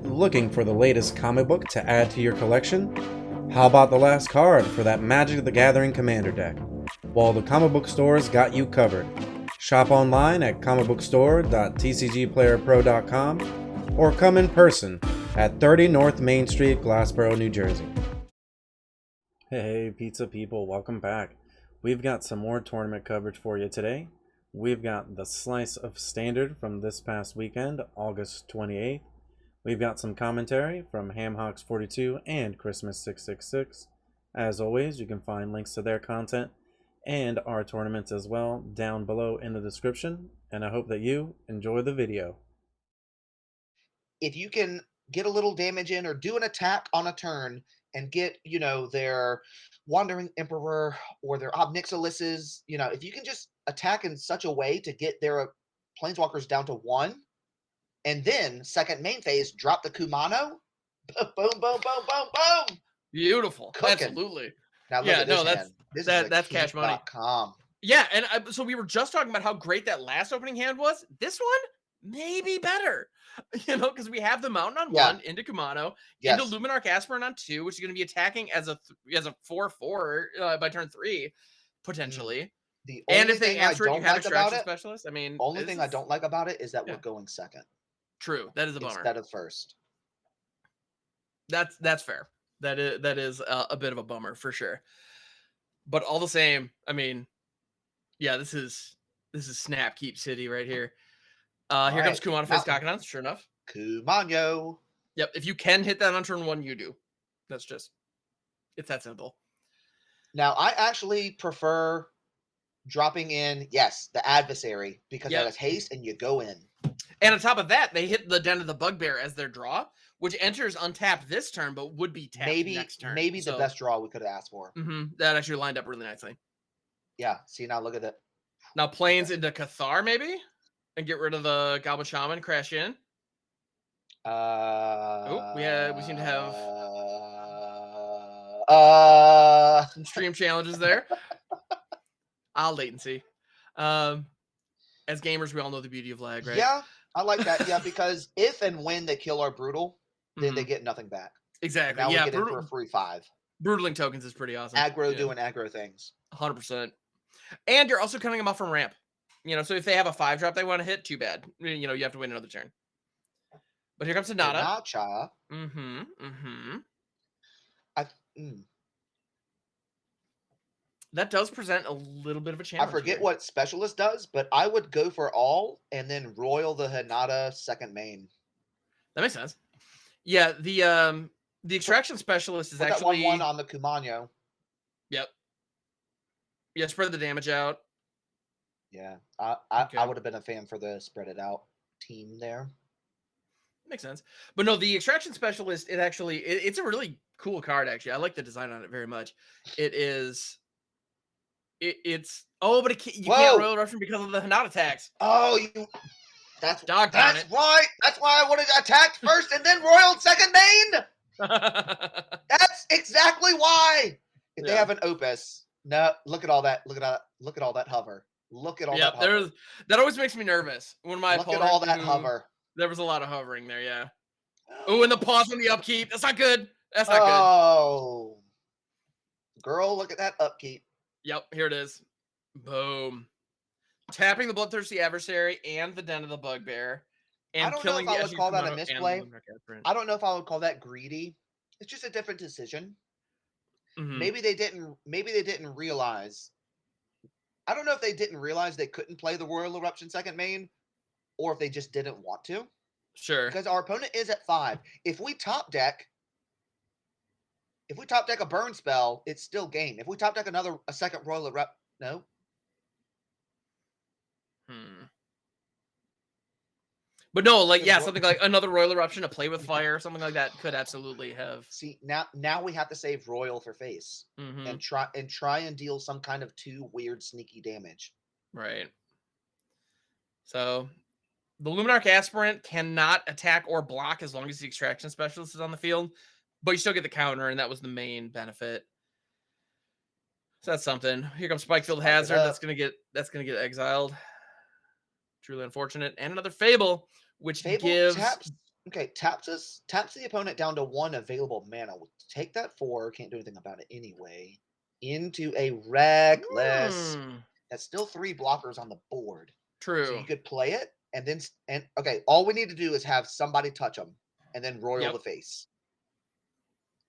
Looking for the latest comic book to add to your collection? How about the last card for that Magic the Gathering Commander deck? Well, the comic book store's got you covered. Shop online at comicbookstore.tcgplayerpro.com or come in person at 30 North Main Street, Glassboro, New Jersey. Hey, pizza people, welcome back. We've got some more tournament coverage for you today. We've got the slice of standard from this past weekend, August 28th. We've got some commentary from HamHawks42 and Christmas666. As always, you can find links to their content and our tournaments as well down below in the description, and I hope that you enjoy the video. If you can get a little damage in or do an attack on a turn and get, their Wandering Emperor or their Obnixiluses, if you can just attack in such a way to get their Planeswalkers down to 1, and then second main phase, drop the Kumano, boom, boom, boom, boom, boom, boom. Beautiful. Cooking. Absolutely. Now look at this hand. That's cash money. Keep.com. Yeah, and so we were just talking about how great that last opening hand was. This one, maybe better. Because we have the Mountain on 1 into Kumano, into Luminarch Aspirant on 2, which is going to be attacking as a 4/4 by turn 3, potentially. The only if they thing I answer it, you don't have like about Extraction it, Specialist. I mean, only thing I don't like about it is that we're going second. True, that is a bummer. Instead of first. That's fair. That is a bit of a bummer for sure. But all the same, I mean, yeah, this is Snap Keep City right here. Here comes Kumano face Kakanons, sure enough. Kumano. Yep, if you can hit that on turn 1, you do. It's that simple. Now, I actually prefer dropping in, the adversary, because that has haste and you go in. And on top of that, they hit the Den of the Bugbear as their draw, which enters untapped this turn, but would be tapped next turn. Maybe the best draw we could have asked for. That actually lined up really nicely. Yeah, see, now look at that. Now Plains into Cathar, maybe? And get rid of the Goblin Shaman, crash in. We seem to have some stream challenges there. I'll latency. As gamers, we all know the beauty of lag, right? Yeah, I like that. Yeah, because if and when they kill our Brutal, then they get nothing back. Exactly. Now we get in for a free 5. Brutaling tokens is pretty awesome. Aggro doing aggro things. 100%. And you're also cutting them off from ramp. So if they have a 5-drop they want to hit, too bad. You have to wait another turn. But here comes Sonata. That does present a little bit of a challenge. I forget what Specialist does, but I would go for all and then royal the Hinata second main. That makes sense. Yeah, the Extraction Specialist is actually... that 1/1 on the Kumano. Yep. Yeah, spread the damage out. Yeah, I would have been a fan for the spread it out team there. Makes sense. But no, the Extraction Specialist, it's a really cool card, actually. I like the design on it very much. It is... but you can't Royal Russian because of the Hinata attacks. That's why I would have attacked first and then roiled second main. That's exactly why. If they have an Opus, no, look at all that. Look at all that hover. Look at all that hover. That always makes me nervous when my opponent. Look at all that hover. There was a lot of hovering there, yeah. Oh, and the pause on the upkeep. That's not good. That's not good. Oh, girl, look at that upkeep. Yep, here it is. Boom. Tapping the Bloodthirsty Adversary and the Den of the Bugbear. And killing the I would call that a misplay. I don't know if I would call that greedy. It's just a different decision. Maybe they didn't realize. I don't know if they didn't realize they couldn't play the Royal Eruption second main, or if they just didn't want to. Sure. Because our opponent is at 5. If we top deck a burn spell, it's still game. If we top deck a second Royal Eruption, no. But no, something like another Royal Eruption, a play with fire, something like that could absolutely have. See, now we have to save Royal for face and try and deal some kind of 2 weird sneaky damage. Right. So the Luminarch Aspirant cannot attack or block as long as the Extraction Specialist is on the field, but you still get the counter, and that was the main benefit. So that's something. Here comes Spikefield Hazard. That's gonna get exiled. Truly unfortunate. And another Fable, which gives Okay, taps the opponent down to 1 available mana. We'll take that 4, can't do anything about it anyway. Into a Reckless. That's still 3 blockers on the board. True. So you could play it, and then okay, all we need to do is have somebody touch them, and then royal the face.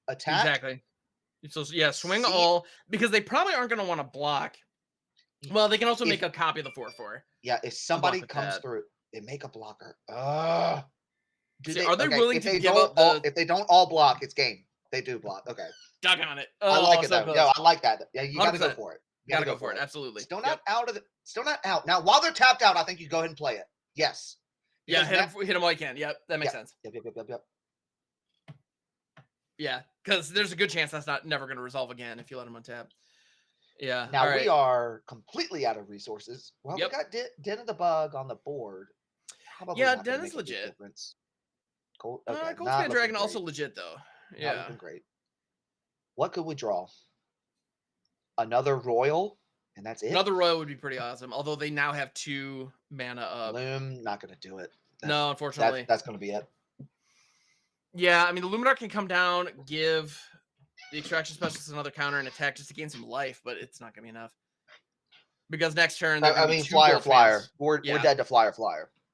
Attack. Exactly. So yeah, swing all, because they probably aren't going to want to block. Well, they can also make a copy of the 4/4. Yeah, if somebody comes through, they make a blocker. Are they willing to give up if they don't all block, it's game. They do block. Okay. Dug on it. I like it though. Close. Yeah, I like that. Yeah, you got to go for it. You got to go for it. Absolutely. Still not Still not out. Now, while they're tapped out, I think you go ahead and play it. Yes. Yeah, hit them while you can. Yep, that makes sense. Yep. Yeah, because there's a good chance that's never going to resolve again if you let them untap. Yeah. Now we are completely out of resources. Well, we got Den of the Bug on the board. Den is legit. Gold Span Dragon also legit though. Yeah. Great. What could we draw? Another Royal, and that's it. Another Royal would be pretty awesome. Although they now have 2 mana up. Loom, not going to do it. No, unfortunately. That's going to be it. Yeah, I mean, the Luminar can come down, give the Extraction Specialist another counter and attack just to gain some life, but it's not going to be enough. Because next turn, flyer. We're dead to flyer.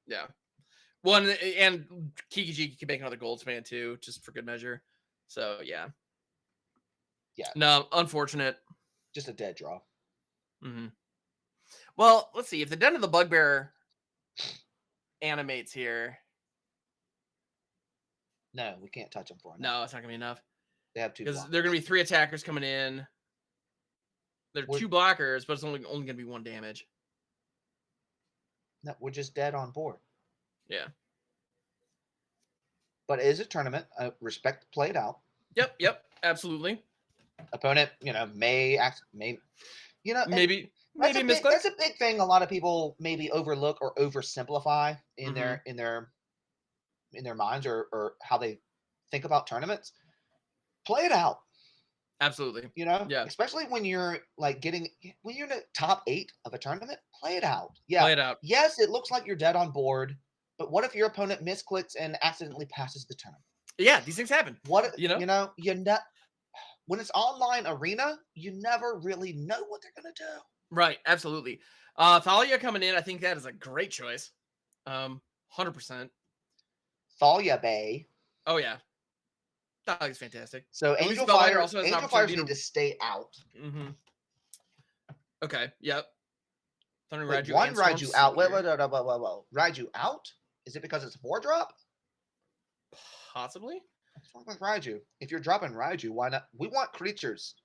Yeah. Well, and Kikiji can make another gold span too, just for good measure. So, yeah. Yeah. No, unfortunate. Just a dead draw. Mm-hmm. Well, let's see. If the Den of the Bugbear animates here. No, we can't touch them for enough. No, it's not going to be enough. They have 2 because there are going to be 3 attackers coming in. There are 2 blockers, but it's only going to be 1 damage. No, we're just dead on board. Yeah. But it is a tournament. Respect play it out. Yep, absolutely. Opponent, may maybe misclick. That's a big thing. A lot of people maybe overlook or oversimplify in their minds or how they think about tournaments. Play it out. Absolutely. Yeah. Especially when you're when you're in the top 8 of a tournament, play it out. Yeah. Play it out. Yes, it looks like you're dead on board, but what if your opponent misclicks and accidentally passes the turn? Yeah, these things happen. When it's online arena, you never really know what they're gonna do. Right, absolutely. Thalia coming in, I think that is a great choice. 100%. Thalia Bay. Oh yeah. Thalia's fantastic. So Angel Fire also has Angel Fires need to stay out. Mm-hmm. Okay, yep. Wait, one Raiju out. Wait. Raiju out? Is it because it's a 4-drop? Possibly. What's wrong with Raiju? If you're dropping Raiju, why not? We want creatures.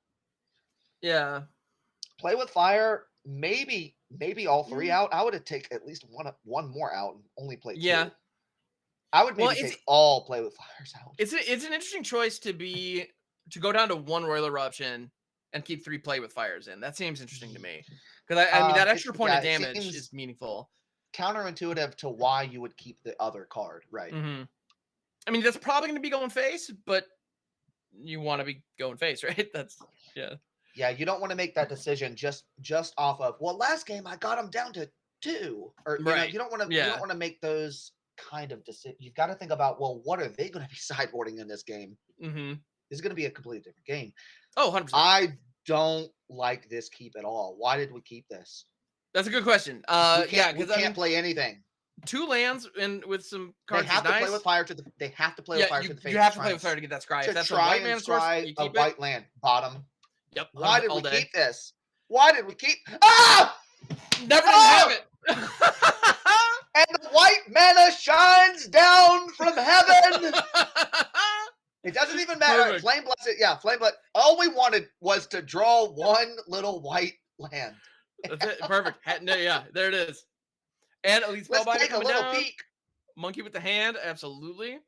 Yeah. Play with fire. Maybe all 3 out. I would have taken at least one more out and only play 2. Yeah. I would maybe take all play with fires out. It's an interesting choice to go down to 1 Royal Eruption and keep 3 play with fires in. That seems interesting to me. Because I mean that extra point of damage is meaningful. Counterintuitive to why you would keep the other card, right? Mm-hmm. I mean, that's probably going to be going face, but you want to be going face, right? Yeah, you don't want to make that decision just off of, well, last game I got them down to 2. Or right. You don't want to make those kind of decisions. You've got to think about, well, what are they going to be sideboarding in this game? Mm-hmm. It's going to be a completely different game. Oh, 100%. I don't like this keep at all. Why did we keep this? That's a good question. Because we can't play anything. 2 lands and with some cards. They have to play with fire to the. They have to play with fire to the face. You have to play with fire to get that scry. If that's a white mana source, you keep white land bottom. Yep. Why did we keep this? Why did we keep? Ah! Never didn't have it. And the white mana shines down from heaven. It doesn't even matter. Perfect. Flame Blessed. Yeah, Flame Blessed. All we wanted was to draw 1 little white land. That's it. Perfect. Yeah, there it is. And at least let's take a little peek. Monkey with the hand, absolutely.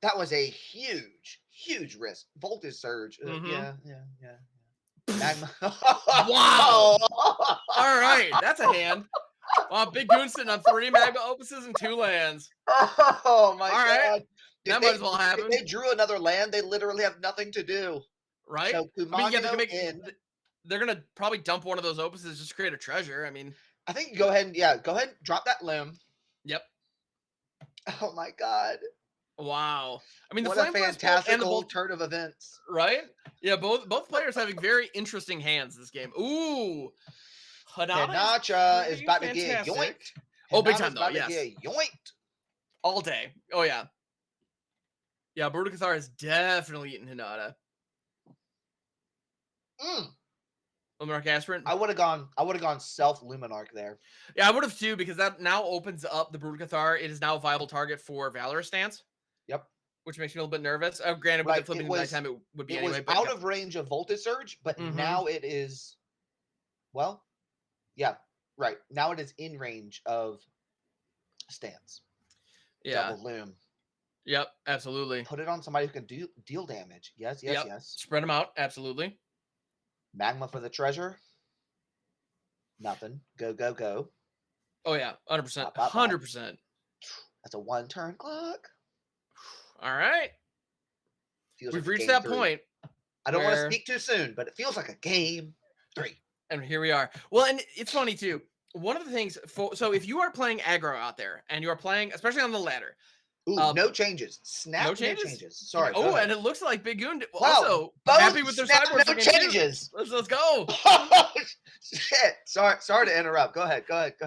That was a huge risk. Voltage Surge. Yeah. Magma. Wow. All right, that's a hand. Big Goon sitting on 3 Magma Opuses and 2 lands. Oh my god. Right. That might as well happen. If they drew another land, they literally have nothing to do. Right? So they're gonna probably dump one of those Opuses just to create a treasure. I mean, I think go ahead and drop that loom. Yep. Oh my god. Wow. I mean, the What a Flame Bowl and the fantastical Bolt, turn of events. right? Yeah, both players having very interesting hands this game. Ooh. Hanada is Hanacha is pretty about to get fantastic. yoinked. Oh, big time Hanada's though, about to yes. get yoinked. All day. Oh, yeah. Yeah, Boruto Cathar is definitely eating Hanada. Luminarch Aspirant. I would have gone self Luminarch there. Yeah, I would have too, because that now opens up the Boruto Cathar. It is now a viable target for Valorous stance. Yep. Which makes me a little bit nervous. Granted, with it flipping to nighttime, it would be anyway. It was out of range of Voltage Surge, but now it is. Well, yeah, right. Now it is in range of stance. Yeah. Double Loom. Yep, absolutely. Put it on somebody who can deal damage. Yes, yes, yes. Spread them out, absolutely. Magma for the treasure. Nothing. Go, go, go. Oh yeah, 100%. 100%. That's a 1-turn clock. All right. Feels We've like reached that point. I don't want to speak too soon, but it feels like a game 3. And here we are. Well, and it's funny too. One of the things, so if you are playing aggro out there and you are playing, especially on the ladder. Ooh, no changes. Snap, no changes. Sorry. Oh, and it looks like Big Goon wow, also happy with their sideboard. No changes. Let's go. Oh, shit. Sorry to interrupt. Go ahead.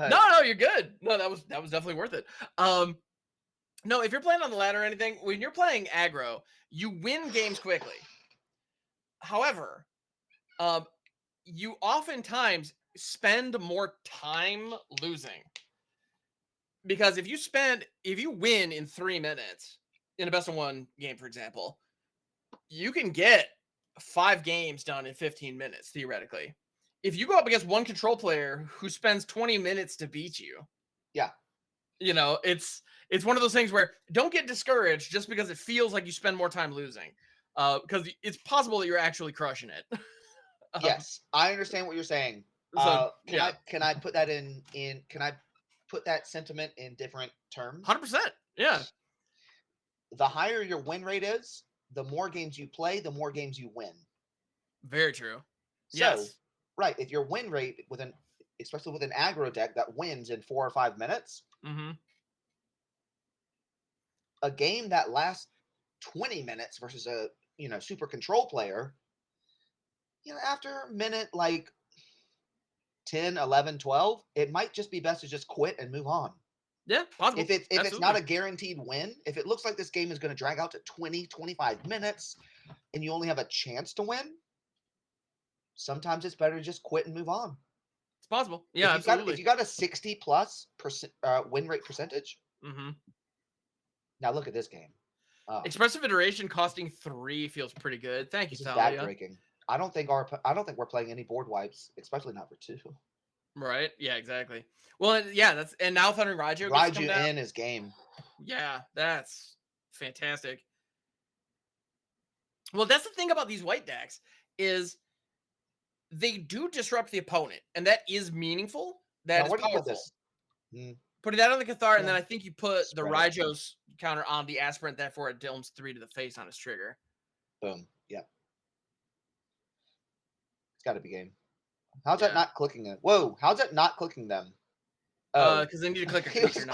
No, you're good. No, that was definitely worth it. No, if you're playing on the ladder or anything, when you're playing aggro, you win games quickly. However, you oftentimes spend more time losing. Because if you win in 3 minutes in a best of 1 game, for example, you can get 5 games done in 15 minutes, theoretically. If you go up against one control player who spends 20 minutes to beat you, yeah, it's one of those things where don't get discouraged just because it feels like you spend more time losing, because it's possible that you're actually crushing it. Yes, I understand what you're saying. So, can I put that in can I put that sentiment in different terms? 100%. Yeah. The higher your win rate is, the more games you play, the more games you win. Very true. So, yes. Right. If your win rate especially with an aggro deck that wins in 4 or 5 minutes, a game that lasts 20 minutes versus a super control player, after minute like 10, 11, 12, it might just be best to just quit and move on. Yeah, possible. If it's not a guaranteed win, if it looks like this game is going to drag out to 20, 25 minutes and you only have a chance to win, sometimes it's better to just quit and move on. It's possible. Yeah, absolutely. If you got a 60+% win rate percentage, now look at this game. Expressive Iteration costing 3 feels pretty good. Thank you, Thalia. Backbreaking. I don't think we're playing any board wipes, especially not for 2. Right? Yeah, exactly. Well, yeah, and now Thundering Raiju gets to come down. In his game. Yeah, that's fantastic. Well, that's the thing about these white decks is they do disrupt the opponent, and that is meaningful. That is powerful. Putting that on the Cathar, and then I think you put the Raiju's counter on the Aspirant, therefore it deals 3 to the face on his trigger. Boom. Yep. It's got to be game. How's that not clicking it? Whoa, how's that not clicking them? Because they need to click a creature.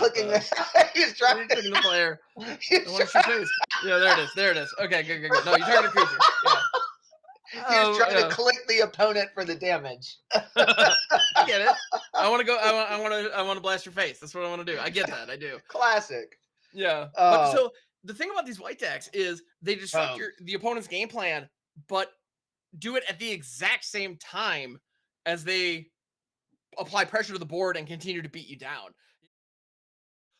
He's trying to click the player. Yeah, there it is. Okay, good. No, you target a creature. Yeah. He's trying to click the opponent for the damage. I get it. I want to go. I want to blast your face. That's what I want to do. I get that. I do. Classic. Yeah. But so the thing about these white decks is they disrupt the opponent's game plan, but do it at the exact same time as they apply pressure to the board and continue to beat you down.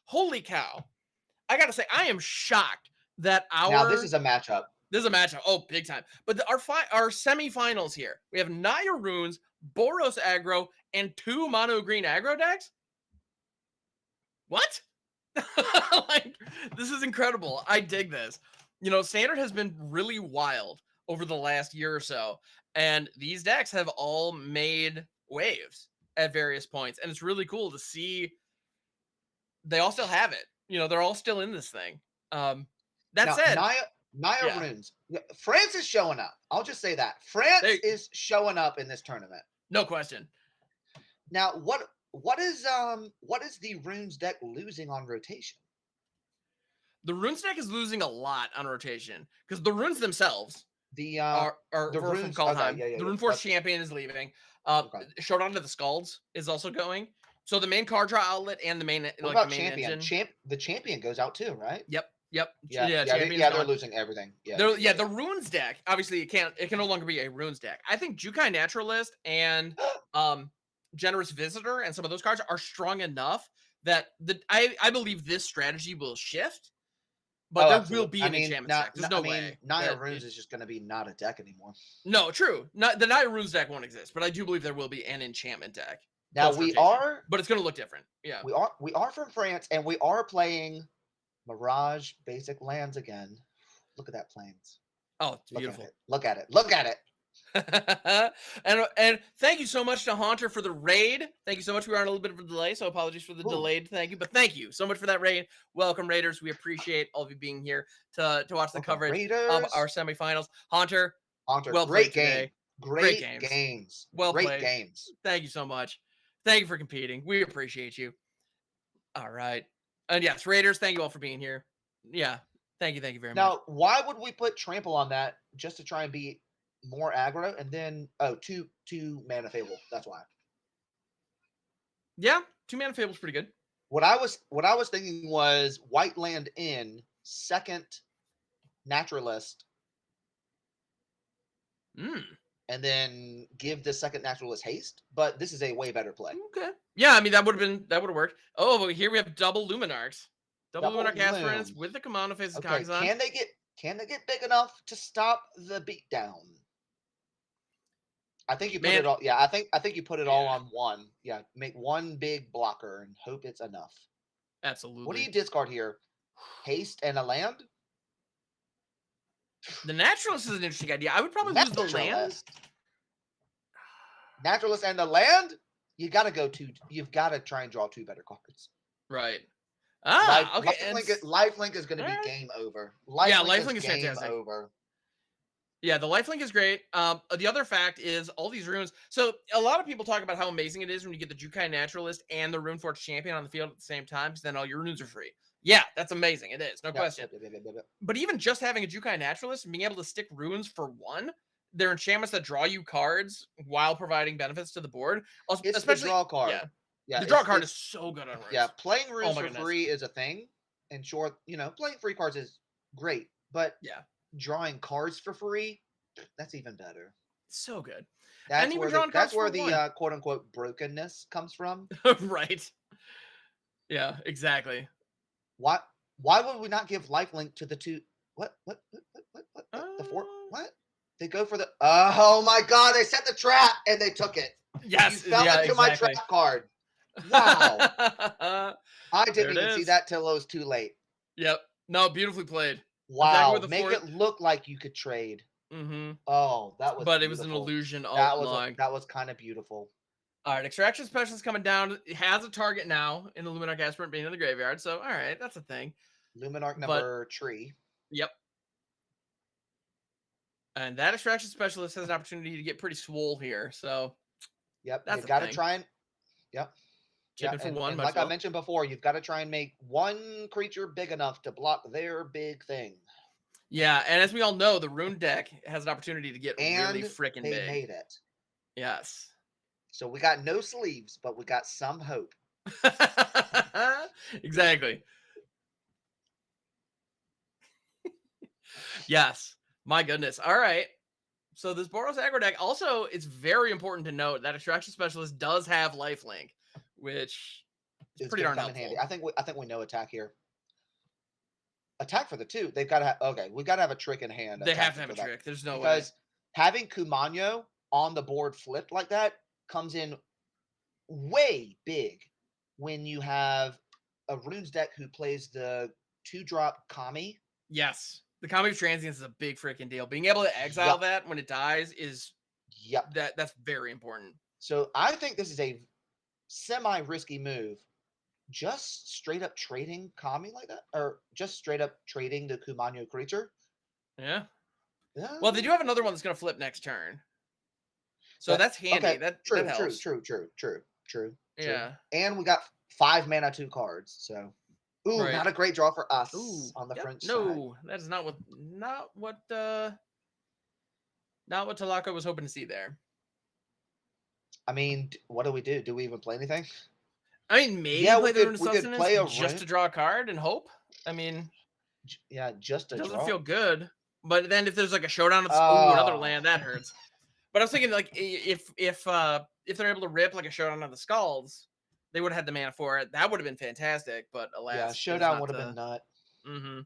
Holy cow. I got to say, I am shocked that Now, this is a matchup. This is a matchup. Oh, big time. But our semifinals here, we have Naya Runes, Boros aggro, and 2 mono green aggro decks? What? Like, this is incredible. I dig this. Standard has been really wild over the last year or so, and these decks have all made waves at various points, and it's really cool to see they all still have it. They're all still in this thing. That said, Naya Runes. France is showing up. I'll just say that. France is showing up in this tournament. No question. Now, what is the Runes deck losing on rotation? The runes deck is losing a lot on rotation because the runes themselves The are the from runes. Kaldheim. Okay, yeah. The Rune Force champion is leaving. Okay. Showdown to the Scalds is also going. So the main card draw outlet and the main What like about the main champion? engine. The champion goes out too, right? Yep. Yeah, Champion is they're gone. losing everything. The runes deck, obviously it can no longer be a runes deck. I think Jukai Naturalist and Generous Visitor and some of those cards are strong enough that I believe this strategy will shift, but there will be an enchantment deck. There's no way. Naya Runes is just going to be not a deck anymore. No, true. The Naya Runes deck won't exist, but I do believe there will be an enchantment deck. Now but it's going to look different. Yeah, we are from France, and we are playing Mirage basic lands again. Look at that plains. Oh, it's beautiful. Look at it. and thank you so much to Haunter for the raid. Thank you so much. We are on a little bit of a delay, so apologies for the delayed thank you. But thank you so much for that raid. Welcome, Raiders. We appreciate all of you being here to watch the coverage Raiders. of our semifinals. Haunter, well great played game. Today. Great games. Well great played. Games. Thank you so much. Thank you for competing. We appreciate you. All right. And yes, Raiders, thank you all for being here. Yeah. Thank you very much. Now, why would we put Trample on that just to try and be more aggro, and then two mana Fable? That's why. Yeah, 2 mana Fable's pretty good. What I was thinking was white land in second Naturalist, and then give the second Naturalist haste. But this is a way better play. Okay. Yeah, I mean that would have worked. Oh, but here we have double Luminarchs. Double Luminarch Aspirants with the Commando faces Kagazan. Can they get big enough to stop the beatdown? I think you put it all. Yeah, I think you put it all on one. Yeah, make one big blocker and hope it's enough. Absolutely. What do you discard here? Haste and a land? The Naturalist is an interesting idea. I would probably lose the land. Naturalist and the land? You've got to try and draw 2 better cards. Right. Okay. Lifelink is going to be game over. Lifelink is fantastic. Over. Yeah, the lifelink is great. The other fact is all these runes. So a lot of people talk about how amazing it is when you get the Jukai Naturalist and the Runeforge Champion on the field at the same time, because then all your runes are free. Yeah, that's amazing. It is, no question. But even just having a Jukai Naturalist and being able to stick runes for 1, they're enchantments that draw you cards while providing benefits to the board. It's especially the draw card. Yeah, the draw card is so good on runes. Yeah, playing runes for free is a thing, and sure, playing free cards is great, but drawing cards for free, that's even better. So good. That's where the quote unquote brokenness comes from. Right. Yeah, exactly. Why would we not give lifelink to the 2? What? The 4? What? They go for the. Oh my God! They set the trap and they took it. Yes, you fell into my trap card. Wow. I didn't even see that till it was too late. Yep. No, beautifully played. Wow. Make it look like you could trade. Mm-hmm. Oh, that was. But it was an illusion all along. That was kind of beautiful. All right, Extraction Specialist coming down. It has a target now in the Luminarch Aspirant being in the graveyard. So, all right, that's a thing. Luminarch number 3. Yep. And that Extraction Specialist has an opportunity to get pretty swole here. So, yep, you've got to try and. Yep. Chipping for 1. And like I mentioned before, you've got to try and make 1 creature big enough to block their big thing. Yeah, and as we all know, the Rune deck has an opportunity to get really freaking big. They made it. Yes. So we got no sleeves, but we got some hope. Exactly. Yes. My goodness. All right. So this Boros aggro deck also, it's very important to note that Extraction Specialist does have lifelink, which is pretty darn helpful. Handy. I think we know attack here. Attack for the 2. They've got to have. Okay, we got to have a trick in hand. They have to have a trick. There's no way. Because having Kumano on the board flipped like that comes in way big when you have a runes deck who plays the 2-drop Kami. Yes. The Kami of Transience is a big freaking deal. Being able to exile that when it dies is that's very important. So I think this is a semi-risky move. Just straight up trading Kami like that? Or just straight up trading the Kumano creature? Yeah. Well, they do have another one that's going to flip next turn. So that's handy. Okay. That helps. True. Yeah. And we got 5 mana 2 cards. So Ooh, Right. not a great draw for us Ooh, on the yep. French side. No, that is not what Talocho was hoping to see there. I mean, what do we do? Do we even play anything? I mean, maybe Yeah, play the Rune of we could Sustenance play a just Rint. to draw a card and hope. I mean, Yeah, just a doesn't draw. feel good. But then if there's like a showdown of another land, that hurts. But I was thinking like if they're able to rip like a showdown of the Skulls, they would have had the mana for it. That would have been fantastic. But alas, yeah, showdown would have been nut. Mm-hmm.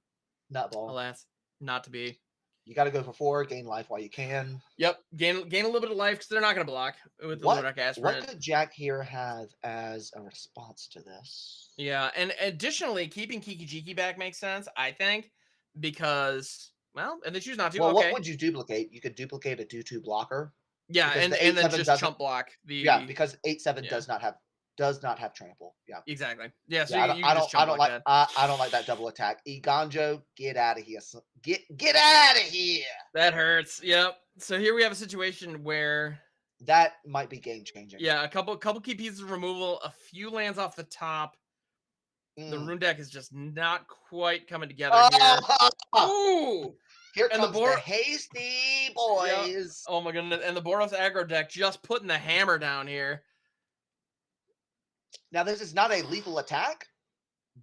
Nutball. Alas, not to be. You got to go for 4, gain life while you can. Yep, gain a little bit of life because they're not going to block with the Luminarch Aspirant. What could Jack here have as a response to this? Yeah, and additionally, keeping Kiki-Jiki back makes sense, I think, because, well, and they choose not to. Well, okay. what would you duplicate? You could duplicate a 2/2 blocker. Yeah, and then just chump block the. Yeah, because 8/7 does not have trample. Yeah, exactly. Yeah, so yeah, you can just chump block that. I don't like that double attack. Iganjo, get out of here! Get out of here! That hurts. Yep. So here we have a situation where that might be game changing. Yeah, a couple key pieces of removal, a few lands off the top. The Rune deck is just not quite coming together here. Ooh! Here comes the hasty boys. Yep. Oh my goodness. And the Boros aggro deck just putting the hammer down here. Now, this is not a lethal attack,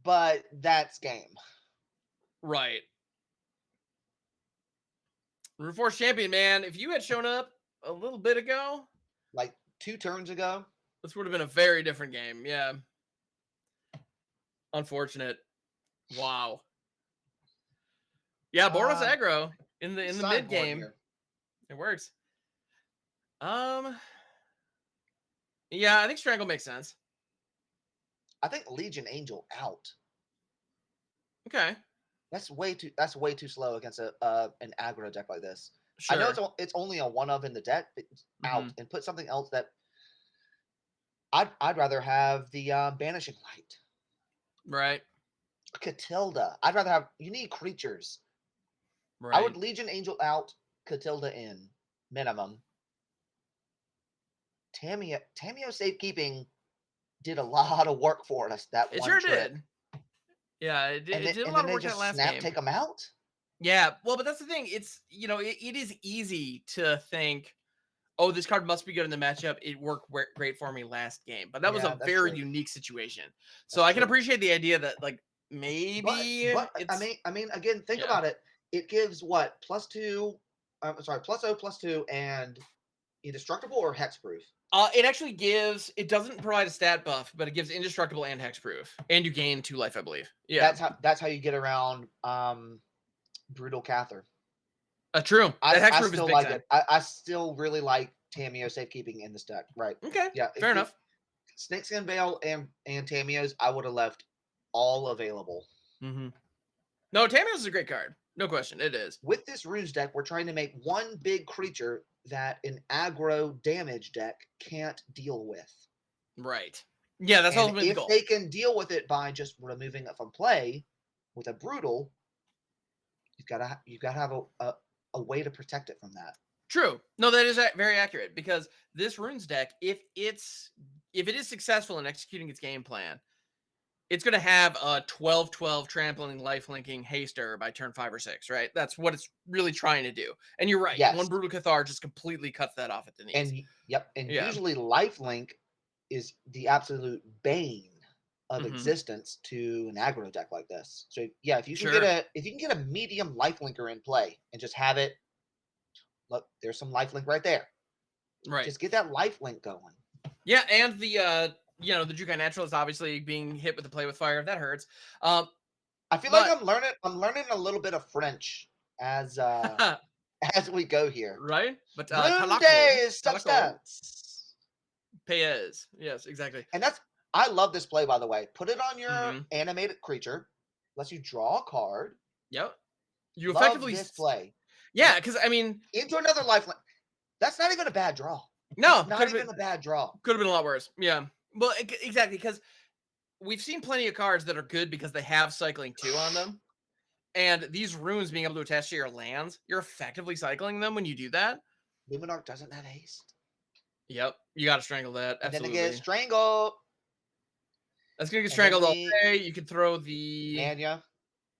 but that's game. Right. Rune Force Champion, man. If you had shown up a little bit ago, like 2 turns ago, this would have been a very different game. Yeah. Unfortunate. Wow. Yeah, Boros aggro in the mid game. It works. Yeah, I think Strangle makes sense. I think Legion Angel out. Okay. That's way too slow against an aggro deck like this. Sure. I know it's only a 1 of in the deck, but out and put something else that I'd rather have the Banishing Light. Right. Catilda. I'd rather have. You need creatures. Right. I would Legion Angel out, Catilda in minimum. Tamiyo safekeeping did a lot of work for us that it one sure trip. Did. Yeah, it did a and lot then of work they just that last snap, game. take them out. Yeah, well, but that's the thing. It's it is easy to think, oh, this card must be good in the matchup. It worked great for me last game, but that was a very unique situation. So I can appreciate the idea that like maybe. But I mean, again, think about it. It gives what +2. I'm sorry, +0/+2 and indestructible or hexproof. It actually gives. It doesn't provide a stat buff, but it gives indestructible and hexproof, and you gain 2 life, I believe. Yeah, that's how you get around Brutal Cather. True. That hexproof I still is big like time. it. I still really like Tamiyo safekeeping in this deck. Right. Okay. Yeah. Fair enough. Snakeskin Veil and Tamiyo's, I would have left all available. Mm-hmm. No, Tamiyo's is a great card. No question. It is. With this runes deck, we're trying to make one big creature that an aggro damage deck can't deal with. Right. Yeah, that's ultimately the goal. If they can deal with it by just removing it from play with a brutal, you've got to have a way to protect it from that. True. No, that is very accurate because this runes deck, if it is successful in executing its game plan, it's going to have a 12/12 trampling, lifelinking haster by turn 5 or 6, right? That's what it's really trying to do. And you're right. Yes. One Brutal Cathar just completely cuts that off at the knees. And usually lifelink is the absolute bane of existence to an aggro deck like this. So yeah, if you can get a medium lifelinker in play and just have it, look, there's some lifelink right there. Right. Just get that lifelink going. Yeah, and the the Jukai Naturalist obviously being hit with the play with fire, that hurts. I feel like I'm learning a little bit of French as we go here. Right? But Talocho substance. Payez. Yes, exactly. And I love this play, by the way. Put it on your animated creature. Lets you draw a card. Yep. You love effectively this play. Yeah, because I mean into another lifelink. That's not even a bad draw. No, it's not even a bad draw. Could have been a lot worse. Yeah. Well, exactly, because we've seen plenty of cards that are good because they have cycling 2 on them. And these runes being able to attach to your lands, you're effectively cycling them when you do that. Luminarch doesn't have haste. Yep. You got to strangle that. And absolutely. then they get strangled. That's gonna get strangled all we... day. You could throw the Mania.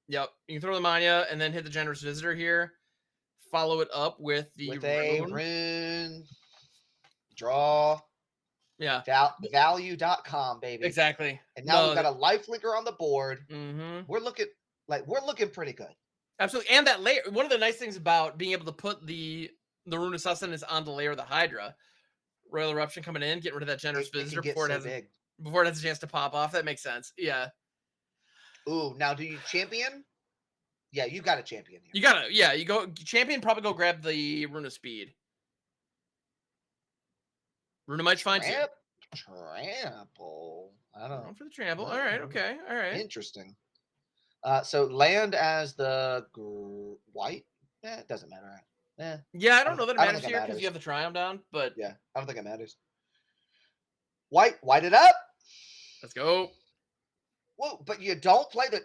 Yep, you can throw the Mania and then hit the Generous Visitor here. Follow it up with the With a Rune. Rune. Draw. Yeah. Value.com, baby. Exactly. And now we've got a life linker on the board. Mm-hmm. We're looking pretty good. Absolutely. And that layer, one of the nice things about being able to put the Rune of Sustenance on the layer of the Hydra, Royal Eruption coming in, getting rid of that Generous Visitor before it has a chance to pop off. That makes sense. Yeah. Ooh, now do you champion? Yeah, you got a champion here. You gotta, yeah, you go champion, probably go grab the Rune of Speed. Runemite's fine too. Trample. I don't know. For the trample. All right, okay. All right. Interesting. So land as the white? It doesn't matter. Yeah, I don't know that it matters here because you have the Triumph down, but yeah, I don't think it matters. White it up. Let's go. Whoa, but you don't play the...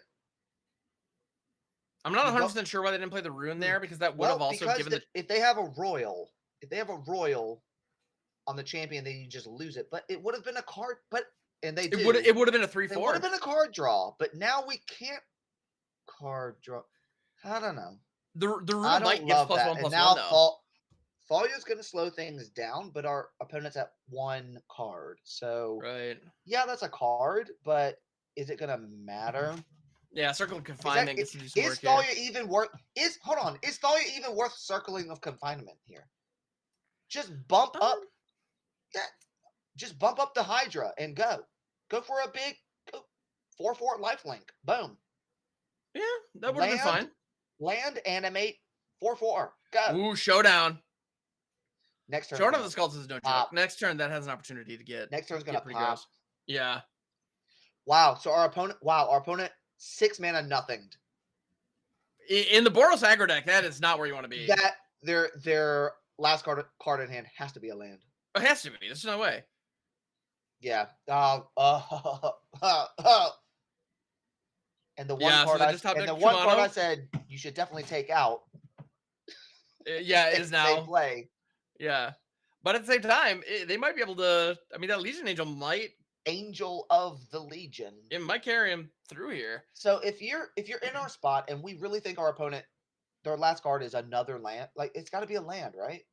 I'm not 100% sure why they didn't play the Rune there, because that would have also given if they have a royal on the champion, then you just lose it. But it would have been a card, and they do. It would have been a 3/4. It would have been a card draw, but now we can't card draw. I don't know. The Rune might give +1/+1 though. Falya's going to slow things down, but our opponent's at 1 card. So right. Yeah, that's a card, but is it going to matter? Yeah, Circle of Confinement gets to do some work here. Is Thalia even worth... Is Thalia even worth Circling of Confinement here? Just bump up... Yeah, just bump up the Hydra and go. Go for a big 4/4 lifelink. Boom. Yeah, that would have been fine. Land, animate, 4/4. Go. Ooh, Showdown. Next turn. Showdown of the Skulls is no joke. Next turn, that has an opportunity to get... Next turn's going to pop. Gross. Yeah. Wow, so our opponent 6 mana nothinged. In the Boros aggro deck, that is not where you want to be. That their last card in hand has to be a land. It has to be. There's no way. Yeah. And the one card I said you should definitely take out. Yeah, it is now. They play. Yeah. But at the same time, they might be able to... I mean, that Legion Angel might... Angel of the Legion. It might carry him through here. So if you're in our spot and we really think our opponent, their last card is another land, like it's got to be a land, right?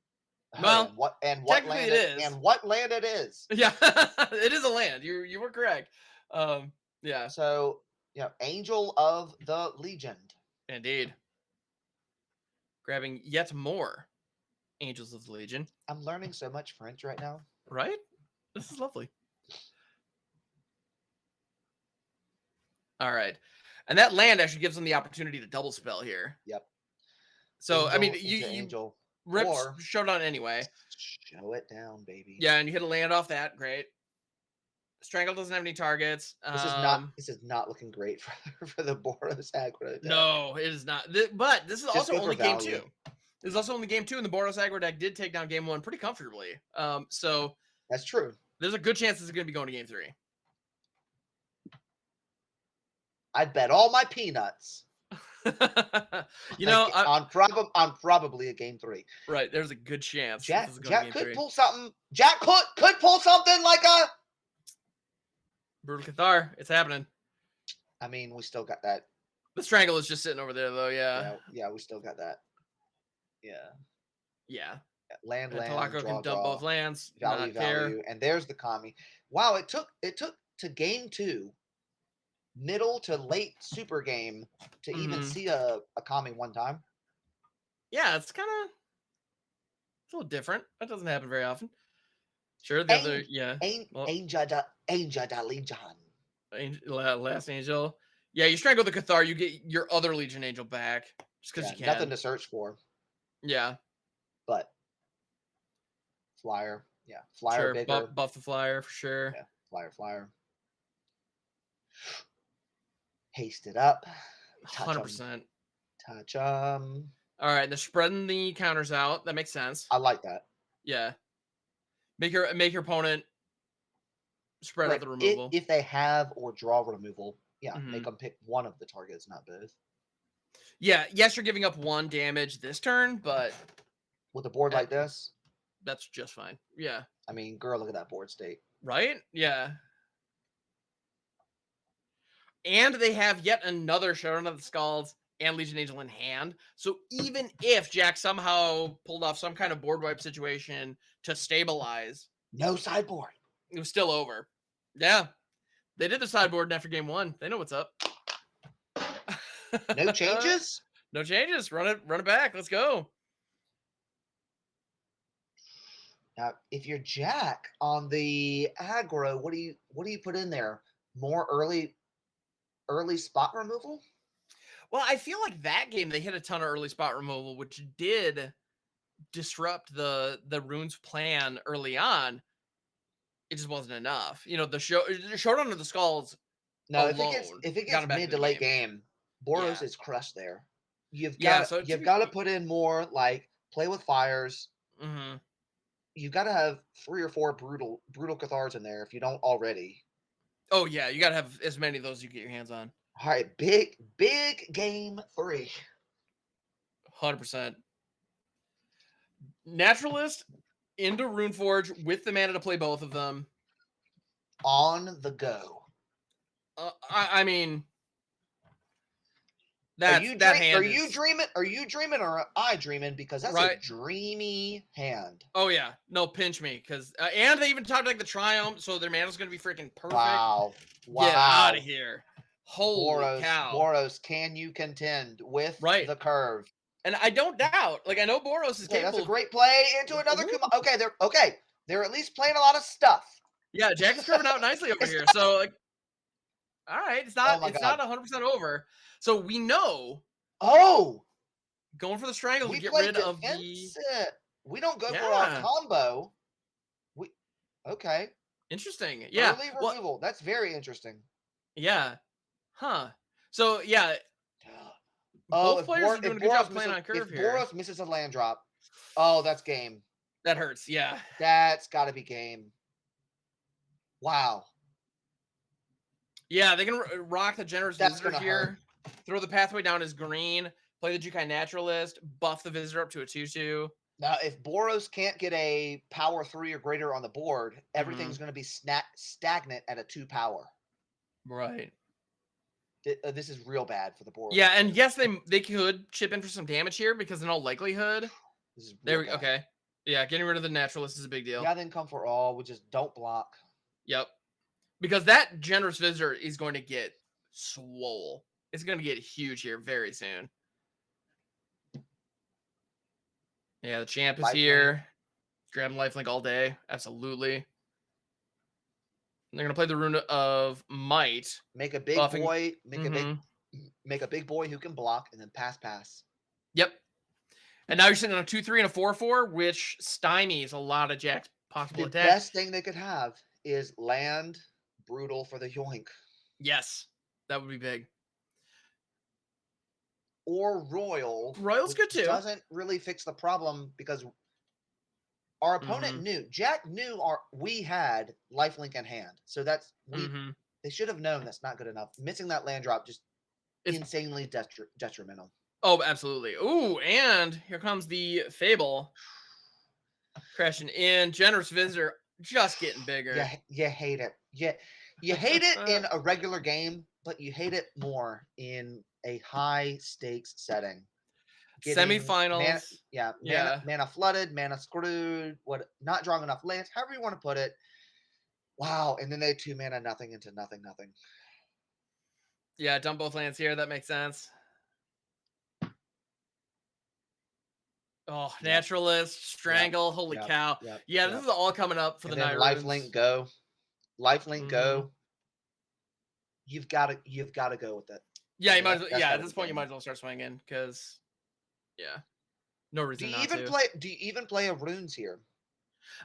Well, what land it is, and what land it is. Yeah, it is a land. You were correct. Yeah. So Angel of the Legion. Indeed. Grabbing yet more Angels of the Legion. I'm learning so much French right now. Right? This is lovely. All right. And that land actually gives them the opportunity to double spell here. Yep. So, Angel, I mean, you rip Showdown anyway. Show it down, baby. Yeah, and you hit a land off that. Great. Strangle doesn't have any targets. This is not looking great for the Boros aggro deck. No, it is not. But this is also only game 2. This is also only game 2, and the Boros aggro deck did take down game 1 pretty comfortably. So that's true. There's a good chance this is going to be going to game 3. I'd bet all my peanuts. on probably a game 3. Right, there's a good chance. Jack could pull something. Jack could pull something like a Brutal Cathar. It's happening. I mean, we still got that. The Strangle is just sitting over there, though. Yeah, we still got that. Yeah. Land. Talocho can dump both lands. Value, and there's the Kami. Wow, it took to game 2. Middle to late super game to even see a Kami one time. Yeah, it's kind of a little different. That doesn't happen very often. Sure, the other, Angel da Legion. Last Angel. Yeah, you strangle the Cathar, you get your other Legion Angel back just because you can. Nothing to search for. Yeah, but flyer, flyer bigger. Buff the flyer for sure. Yeah, flyer. Haste it up. 100%. Touch them. All right, they're spreading the counters out. That makes sense. I like that. Yeah. Make your opponent spread out the removal. If they have or draw removal, make them pick one of the targets, not both. Yeah, yes, you're giving up 1 damage this turn, but with a board like this, that's just fine. Yeah. I mean, girl, look at that board state. Right? Yeah. And they have yet another Showdown of the Skulls and Legion Angel in hand. So even if Jack somehow pulled off some kind of board wipe situation to stabilize, no sideboard. it was still over. Yeah. They did the sideboard after game 1. They know what's up. No changes? No changes. Run it back. Let's go. Now, if you're Jack on the aggro, what do you put in there? More early spot removal? Well, I feel like that game they hit a ton of early spot removal, which did disrupt the runes plan early on. It just wasn't enough. You know, the Showdown of the Skulls No, alone if it got gets him back mid to to the late game. game, Boros Yeah. is crushed there. You've Yeah, got so you've got to put in more like play with fires. Mm-hmm. You've got to have 3 or 4 brutal Cathars in there if you don't already. Oh yeah, you gotta have as many of those as you get your hands on. All right, big game 3. 100%. Naturalist into Runeforge with the mana to play both of them. On the go. I mean, Are you dreaming or am I dreaming? Because that's a dreamy hand. Oh yeah, no, pinch me, because and they even talked like the Triumph, so their mana's gonna be freaking perfect. Wow. Get out of here! Holy cow! Boros, can you contend with the curve? And I don't doubt. Like I know Boros is capable. That's a great play into another. They're at least playing a lot of stuff. Yeah, Jack is curving out nicely over here. So like, all right, it's not 100% over. So we know. Oh, going for the strangle to get rid of the. We don't go for our combo. Okay. Interesting. Yeah. Early removal. That's very interesting. Yeah. Huh. So yeah. Both players are doing a good job playing on curve here. If Boros misses a land drop, oh, that's game. That hurts. Yeah. That's got to be game. Wow. Yeah, they can rock the Generous Visitor here. Throw the pathway down as green. Play the Jukai Naturalist. Buff the Visitor up to a 2/2. Now, if Boros can't get a power 3 or greater on the board, everything's going to be stagnant at a 2 power. Right. This is real bad for the board. Yeah, and yes, they could chip in for some damage here because in all likelihood. This is there we go. Okay. Yeah, getting rid of the Naturalist is a big deal. Yeah, then come for all. We just don't block. Yep. Because that Generous Visitor is going to get swole. It's going to get huge here very soon. Yeah, the champ is here. Grabbing lifelink all day. Absolutely. And they're going to play the Rune of Might. Make a big boy. Make a big boy who can block and then pass. Yep. And now you're sitting on a 2/3 and a 4/4, which stymies a lot of Jack's possible attacks. The best thing they could have is land brutal for the yoink. Yes, that would be big. Or Royal. Royal's good too. Doesn't really fix the problem because our opponent knew. Jack knew we had lifelink in hand. So that's they should have known that's not good enough. Missing that land drop just insanely detrimental. Oh, absolutely. Ooh, and here comes the Fable. Crashing in. Generous Visitor just getting bigger. Yeah, you hate it. Yeah, you hate it in a regular game, but you hate it more in a high stakes setting. Semifinals. Mana flooded, mana screwed, not drawing enough lands, however you want to put it. Wow, and then they 2 mana nothing into nothing. Yeah, dump both lands here. That makes sense. Oh, Naturalist, Strangle, holy cow. This is all coming up for the night. Lifelink go. Go. You've got to go with it. Yeah, you might as well, at this point you might as well start swinging because no reason not to. Do you even play a runes here?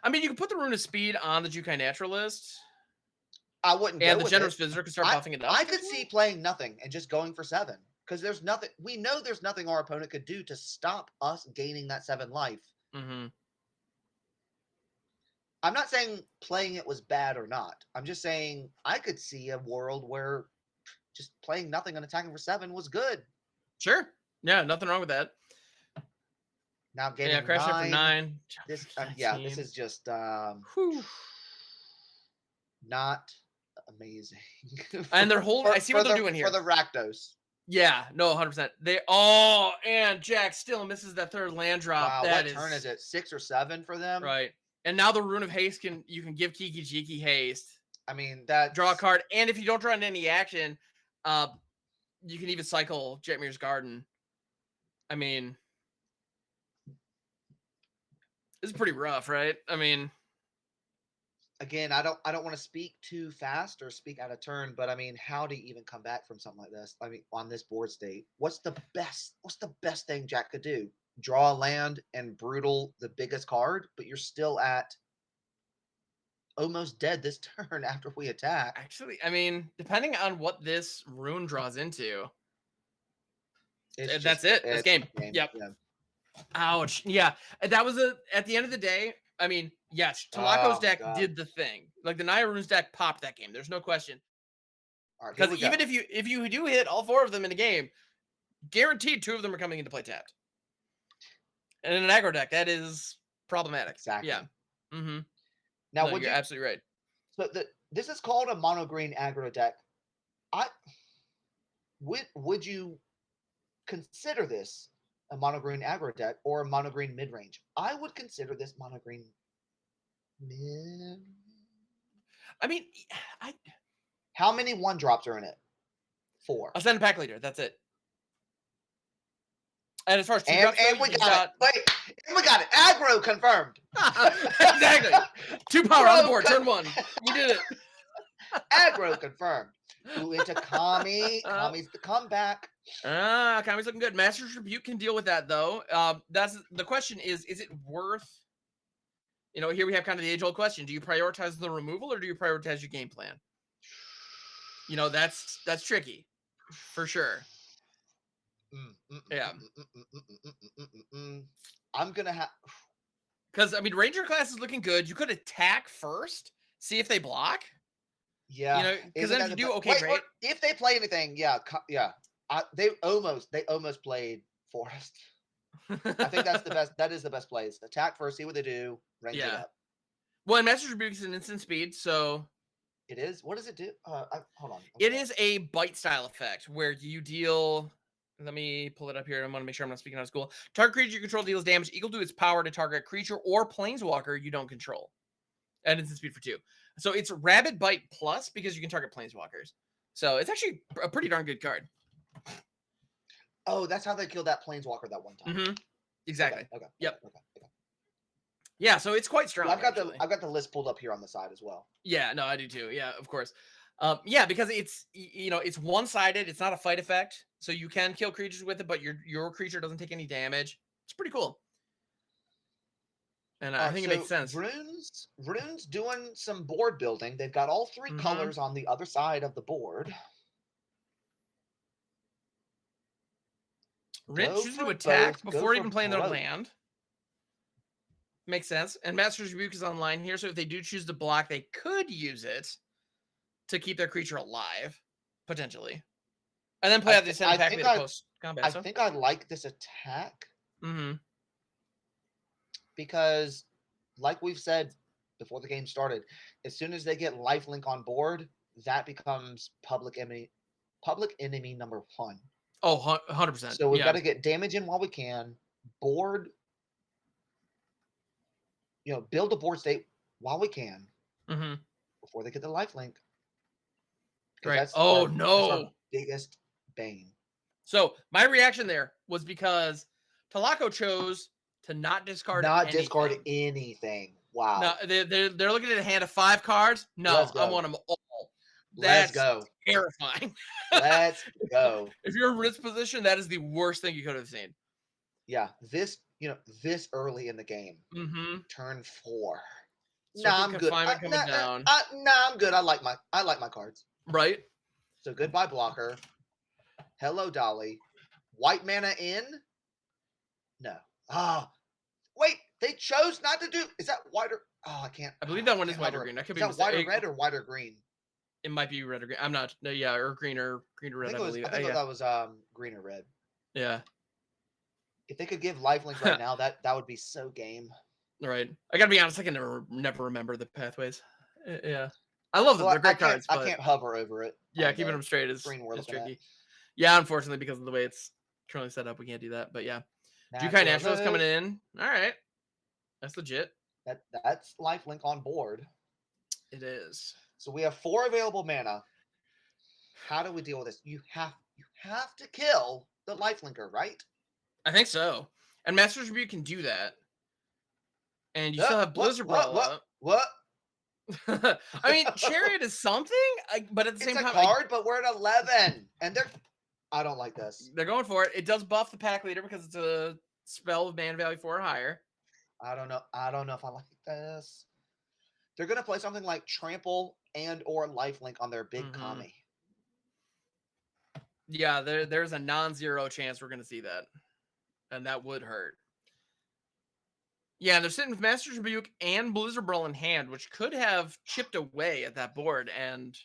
I mean, you can put the Rune of Speed on the Jukai Naturalist. I wouldn't. And the Generous Visitor can start buffing it up. I could see playing nothing and just going for 7 because there's nothing. We know there's nothing our opponent could do to stop us gaining that 7 life. Mm-hmm. I'm not saying playing it was bad or not. I'm just saying I could see a world where just playing nothing and attacking for 7 was good. Sure. Yeah, nothing wrong with that. Now getting crash it for 9. This is just not amazing. And they're holding. I see what they're doing here for the Rakdos. Yeah, no, 100%. And Jack still misses that third land drop. Wow, That what turn is it? 6 or 7 for them? Right. And now the Rune of Haste you can give Kiki Jiki haste. I mean, that Draw a card, and if you don't draw in any action, you can even cycle Jetmir's Garden. I mean, this is pretty rough, right? I mean, again, I don't want to speak too fast or speak out of turn, but I mean, how do you even come back from something like this? I mean, on this board state, what's the best thing Jack could do? Draw a land and brutal the biggest card, but you're still at almost dead this turn after we attack. Actually, I mean, depending on what this rune draws into, that's it. That's game. Yep. Yeah. Ouch. Yeah. That was at the end of the day, I mean, yes, Talocho's deck did the thing. Like the Naya Runes deck popped that game. There's no question. Because even if you do hit all 4 of them in a game, guaranteed 2 of them are coming into play tapped. And in an aggro deck, that is problematic. Exactly. Yeah. Mm-hmm. Now, you're absolutely right. So this is called a mono green aggro deck. Would you consider this a mono green aggro deck or a mono green mid range? I would consider this mono green mid. I mean, how many 1-drops are in it? 4. I'll send a pack leader. That's it. And as far as 2-drops go, we got it. Wait, and we got it. Aggro confirmed. Exactly. 2 power on the board. Turn 1. We did it. Aggro confirmed. Ooh, into Kami. Kami's the comeback. Kami's looking good. Master's Rebuke can deal with that, though. That's the question is it worth... You know, here we have kind of the age-old question. Do you prioritize the removal or do you prioritize your game plan? You know, that's tricky. For sure. Yeah. I'm going to have... Because, I mean, Ranger class is looking good. You could attack first, see if they block. Yeah. You know, because then if you do, okay, great. If they play anything, yeah. They almost played Forest. I think that's the best. That is the best plays. Attack first, see what they do, range it up. Well, and Master's Rebuke is an instant speed, so... It is? What does it do? Hold on. It is a bite style effect where you deal... Let me pull it up here. I want to make sure I'm not speaking out of school. Target creature you control deals damage equal to its power to target creature or planeswalker you don't control. And instant speed for 2. So it's Rabid Bite plus because you can target planeswalkers. So it's actually a pretty darn good card. Oh, that's how they killed that planeswalker that one time. Mm-hmm. Exactly. Okay. Yep. Okay. Yeah, so it's quite strong. Well, I've got the list pulled up here on the side as well. Yeah, no, I do too. Yeah, of course. Yeah, because it's it's one-sided. It's not a fight effect, so you can kill creatures with it, but your creature doesn't take any damage. It's pretty cool, and I think it makes sense. Rune's doing some board building. They've got all 3 colors on the other side of the board. Rint chooses to attack before even playing their land. Makes sense. And Master's Rebuke is online here, so if they do choose to block, they could use it to keep their creature alive, potentially. And then play out the send pack with post-combat. I think I like this attack. Because, like we've said before the game started, as soon as they get lifelink on board, that becomes public enemy number 1. Oh, 100%. So we've got to get damage in while we can. Board... build a board state while we can before they get the lifelink. Right. That's no. That's our biggest bane. So my reaction there was because Talocho chose to not discard anything. Wow. No, they're looking at a hand of 5 cards. No, I want them all. Let's go. Terrifying. Let's go. If you're in Rint's position, that is the worst thing you could have seen. Yeah, this early in the game. Turn 4. I'm good. I'm good. I like my cards. Right. So goodbye blocker. Hello Dolly. White mana in? No. Wait, they chose not to do. Is that white or? I can't. I believe that one is white or green. That could be white or red or white or green. It might be red or green. I'm not. No, yeah, or green or red. I believe. I think that was green or red. Yeah. If they could give lifelink right now, that would be so game. Right. I gotta be honest. I can never remember the pathways. Yeah. I love them. Well, They're great cards. I but can't hover over it. yeah, keeping them straight is tricky. Yeah, unfortunately, because of the way it's currently set up, we can't do that. But yeah, Jukai Natural's coming in. All right, that's legit. That's lifelink on board. It is. So we have 4 available mana. How do we deal with this? You have to kill the lifelinker, right? I think so. And Master's Rebuke can do that. And you still have Blizzard Brawl up. What? I mean, Chariot is something, but at the same time, it's a card, but we're at 11, and I don't like this. They're going for it. It does buff the pack leader because it's a spell of mana value 4 or higher. I don't know if I like this. They're gonna play something like Trample and or Lifelink on their big Kami. Yeah, there's a non-zero chance we're gonna see that, and that would hurt. Yeah, they're sitting with Master's Rebuke and Blizzard Brawl in hand, which could have chipped away at that board, and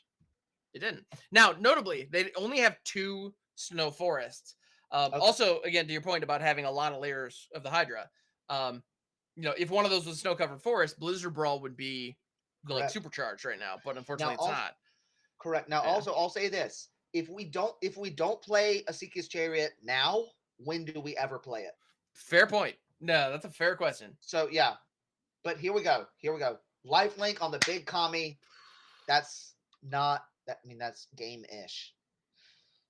it didn't. Now, notably, they only have 2 Snow Forests. Okay. Also, again, to your point about having a lot of layers of the Hydra, if one of those was snow-covered forest, Blizzard Brawl would be like supercharged right now, but unfortunately, it's not. Correct. Now, also, I'll say this: if we don't play Asika's Chariot now, when do we ever play it? Fair point. No, that's a fair question. So yeah, but here we go. Lifelink on the big Kami. That's not that. I mean, that's game-ish.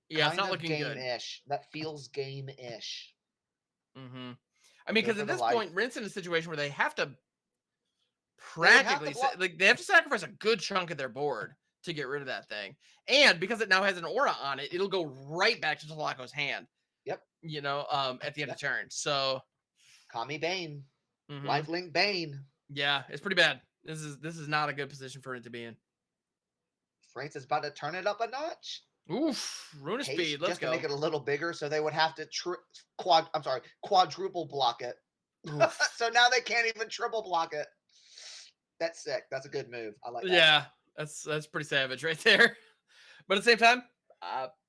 Yeah, it's not looking good. Game-ish. That feels game-ish. Mm-hmm. I mean, because at this point, Rint's in a situation where they have to practically they have to sacrifice a good chunk of their board to get rid of that thing, and because it now has an aura on it, it'll go right back to Talocho's hand. Yep. At the end of turn. So. Kami Bane. Lifelink Bane. Yeah, it's pretty bad. This is not a good position for it to be in. France is about to turn it up a notch. Oof, Runa Speed. Let's just go. To make it a little bigger, so they would have to quadruple block it. So now they can't even triple block it. That's sick. That's a good move. I like that. Yeah, that's pretty savage right there. But at the same time,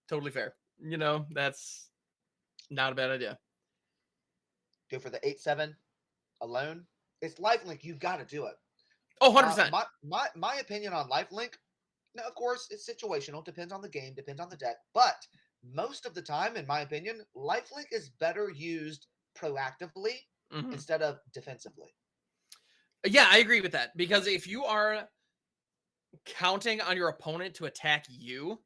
totally fair. That's not a bad idea. Go for the 8/7 alone. It's lifelink. You've got to do it. Oh, 100%. My opinion on lifelink. Now, of course, it's situational. Depends on the game. Depends on the deck. But most of the time, in my opinion, lifelink is better used proactively instead of defensively. Yeah, I agree with that. Because if you are counting on your opponent to attack you